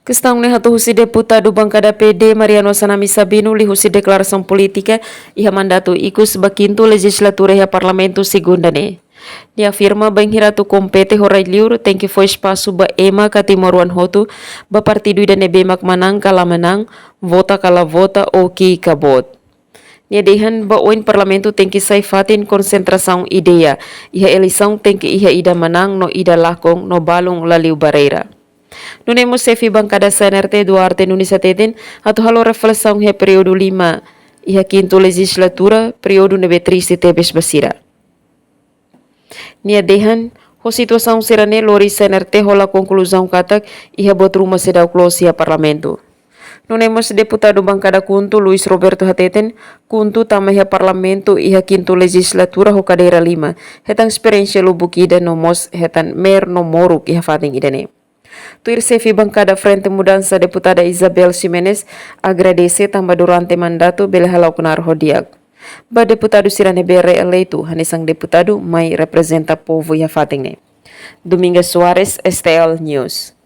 Questão ne hatu husi deputado bancada PD Mariano Sanami Sabino li husi declaração política iha mandato ikus baquinto legislatura iha parlamento segunda ne. Dia afirma bem hiratu compete horai liur tem que foi espaço ba ema katimoruan hotu ba partido ida nebe mak manang kala menang vota kala vota ou ki kabot. Nia dehan ba oin parlamento tem que sai fatin konsentração ideia iha eleição tem que iha ida menang no ida lakong no balong laliu bareira. Nunemos sefi bancada CNRT Duarte Nunes Ateten atau halo reflexão he período 5 iha quinto legislatura período nebe triste tebes basira. Nia dehan ho situação serane lori CNRT hola conclusão katak iha bot rumah sedau close ia parlamento. Nunemos deputado bancada kuntu Luis Roberto Hateten kuntu tama iha parlamento iha quinto legislatura ho cadeira 5 hetan experiência lubukida no mos hetan mer no moruk iha fating idane. Tuir sefi bancada Frente Mudança deputada Isabel Ximenes agradece tambah durante mandato bela halau kenar hodiak. Ba deputado sirane bere eleito hanisang deputado mai representa povo ia fating ne. Domingas Soares, STL News.